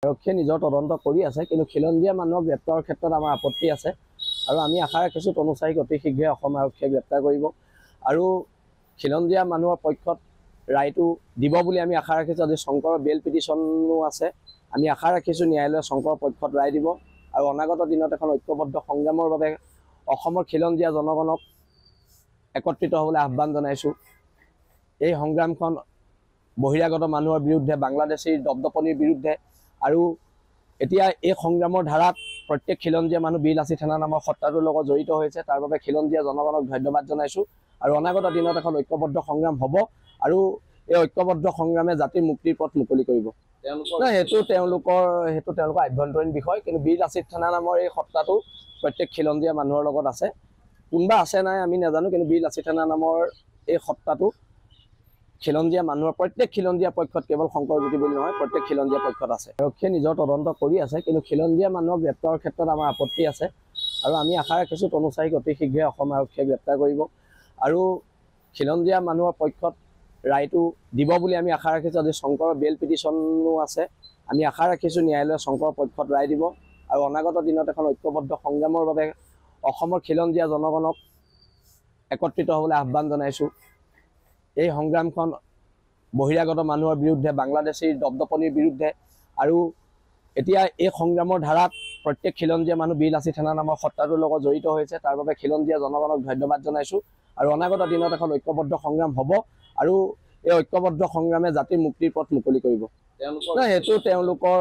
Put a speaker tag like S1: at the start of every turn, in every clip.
S1: আৰক্ষীয়ে নিজৰ তদন্ত কৰি আছে, কিন্তু খিলঞ্জীয়া মানুহক গ্ৰেপ্তাৰৰ ক্ষেত্ৰত আমাৰ আপত্তি আছে আৰু আমি আশা ৰাখিছোঁ তনুচাৰীক অতি শীঘ্ৰে অসম আৰক্ষীয়ে গ্ৰেপ্তাৰ কৰিব আৰু খিলঞ্জীয়া মানুহৰ পক্ষত ৰায়টো দিব বুলি আমি আশা ৰাখিছোঁ। আজি শংকৰৰ বেল পিটিশ্যনো আছে, আমি আশা ৰাখিছোঁ ন্যায়ালয়ে শংকৰৰ পক্ষত ৰায় দিব আৰু অনাগত দিনত এখন ঐক্যবদ্ধ সংগ্ৰামৰ বাবে অসমৰ খিলঞ্জীয়া জনগণক একত্ৰিত হ'বলৈ আহ্বান জনাইছোঁ। এই সংগ্ৰামখন বহিৰাগত মানুহৰ বিৰুদ্ধে, বাংলাদেশীৰ দপদপনিৰ বিৰুদ্ধে আৰু এতিয়া এই সংগ্ৰামৰ ধাৰাত প্ৰত্যেক খিলঞ্জীয়া মানুহ বীৰ লাচিত সেনা নামৰ সত্তাটোৰ লগত জড়িত হৈছে। তাৰ বাবে খিলঞ্জীয়া জনগণক ধন্যবাদ জনাইছোঁ আৰু অনাগত দিনত এখন ঐক্যবদ্ধ সংগ্ৰাম হ'ব আৰু এই ঐক্যবদ্ধ সংগ্ৰামে জাতিৰ মুক্তিৰ পথ মুকলি কৰিব। সেইটো তেওঁলোকৰ আভ্যন্তৰীণ বিষয়, কিন্তু বীৰ লাচিত সেনা নামৰ এই সত্তাটো প্ৰত্যেক খিলঞ্জীয়া মানুহৰ লগত আছে। কোনোবা আছে নাই আমি নাজানো, কিন্তু বীৰ লাচিত সেনা নামৰ এই সত্তাটো খিলঞ্জীয়া মানুহৰ প্ৰত্যেক খিলঞ্জীয়া পক্ষত, কেৱল শংকৰজ্যোতি বুলি নহয়, প্ৰত্যেক খিলঞ্জীয়া পক্ষত আছে। আৰক্ষীয়ে নিজৰ তদন্ত কৰি আছে, কিন্তু খিলঞ্জীয়া মানুহক গ্ৰেপ্তাৰৰ ক্ষেত্ৰত আমাৰ আপত্তি আছে আৰু আমি আশা ৰাখিছোঁ তনুচাৰীক অতি শীঘ্ৰে অসম আৰক্ষীয়ে গ্ৰেপ্তাৰ কৰিব আৰু খিলঞ্জীয়া মানুহৰ পক্ষত ৰায়টো দিব বুলি আমি আশা ৰাখিছোঁ। আজি শংকৰৰ বেল পিটিশ্যনো আছে, আমি আশা ৰাখিছোঁ ন্যায়ালয়ে শংকৰৰ পক্ষত ৰায় দিব আৰু অনাগত দিনত এখন ঐক্যবদ্ধ সংগ্ৰামৰ বাবে অসমৰ খিলঞ্জীয়া জনগণক একত্ৰিত হ'বলৈ আহ্বান জনাইছোঁ। এই সংগ্ৰামখন বহিৰাগত মানুহৰ বিৰুদ্ধে, বাংলাদেশীৰ দপদপনিৰ বিৰুদ্ধে আৰু এতিয়া এই সংগ্ৰামৰ ধাৰাত প্ৰত্যেক খিলঞ্জীয়া মানুহ বীৰ লাচিত সেনা নামৰ সত্তাটোৰ লগত জড়িত হৈছে। তাৰ বাবে খিলঞ্জীয়া জনগণক ধন্যবাদ জনাইছোঁ আৰু অনাগত দিনত এখন ঐক্যবদ্ধ সংগ্ৰাম হ'ব আৰু এই ঐক্যবদ্ধ সংগ্ৰামে জাতিৰ মুক্তিৰ পথ মুকলি কৰিব। সেইটো তেওঁলোকৰ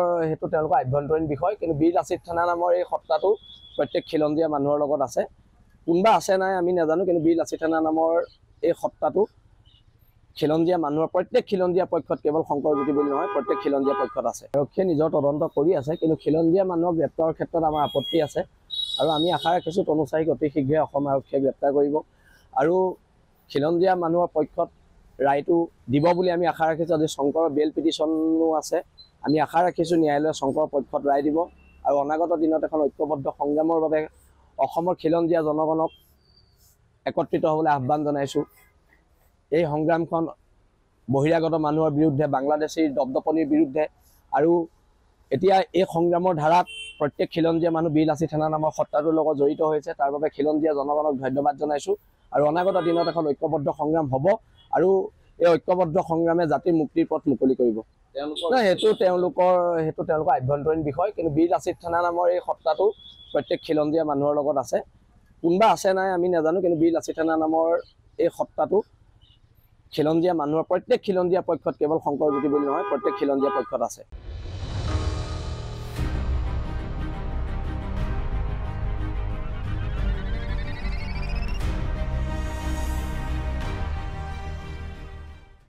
S1: আভ্যন্তৰীণ বিষয়, কিন্তু বীৰ লাচিত সেনা নামৰ এই সত্তাটো প্ৰত্যেক খিলঞ্জীয়া মানুহৰ লগত আছে। কোনোবা আছে নাই আমি নাজানো, কিন্তু বীৰ লাচিত সেনা নামৰ এই সত্তাটো খিলঞ্জীয়া মানুহৰ প্ৰত্যেক খিলঞ্জীয়া পক্ষত, কেৱল শংকৰজ্যোতি বুলি নহয়, প্ৰত্যেক খিলঞ্জীয়া পক্ষত আছে। আৰক্ষীয়ে নিজৰ তদন্ত কৰি আছে, কিন্তু খিলঞ্জীয়া মানুহক গ্ৰেপ্তাৰৰ ক্ষেত্ৰত আমাৰ আপত্তি আছে আৰু আমি আশা ৰাখিছোঁ তনুচাৰীক অতি শীঘ্ৰে অসম আৰক্ষীয়ে গ্ৰেপ্তাৰ কৰিব আৰু খিলঞ্জীয়া মানুহৰ পক্ষত ৰায়টো দিব বুলি আমি আশা ৰাখিছোঁ। আজি শংকৰৰ বেল পিটিশ্যনো আছে, আমি আশা ৰাখিছোঁ ন্যায়ালয়ে শংকৰৰ পক্ষত ৰায় দিব আৰু অনাগত দিনত এখন ঐক্যবদ্ধ সংগ্ৰামৰ বাবে অসমৰ খিলঞ্জীয়া জনগণক একত্ৰিত হ'বলৈ আহ্বান জনাইছোঁ। এই সংগ্ৰামখন বহিৰাগত মানুহৰ বিৰুদ্ধে, বাংলাদেশীৰ দপদপনিৰ বিৰুদ্ধে আৰু এতিয়া এই সংগ্ৰামৰ ধাৰাত প্ৰত্যেক খিলঞ্জীয়া মানুহ বীৰ লাচিত সেনা নামৰ সত্তাটোৰ লগত জড়িত হৈছে। তাৰ বাবে খিলঞ্জীয়া জনগণক ধন্যবাদ জনাইছোঁ আৰু অনাগত দিনত এখন ঐক্যবদ্ধ সংগ্ৰাম হ'ব আৰু এই ঐক্যবদ্ধ সংগ্ৰামে জাতিৰ মুক্তিৰ পথ মুকলি কৰিব। সেইটো তেওঁলোকৰ আভ্যন্তৰীণ বিষয়, কিন্তু বীৰ লাচিত সেনা নামৰ এই সত্তাটো প্ৰত্যেক খিলঞ্জীয়া মানুহৰ লগত আছে। কোনোবা আছে নাই আমি নাজানো, কিন্তু বীৰ লাচিত সেনা নামৰ এই সত্তাটো খিলঞ্জীয়া মানুহৰ প্ৰত্যেক খিলঞ্জীয়া পক্ষত, কেৱল শংকৰজ্যোতি বুলি নহয়, প্ৰত্যেক খিলঞ্জীয়া পক্ষত আছে।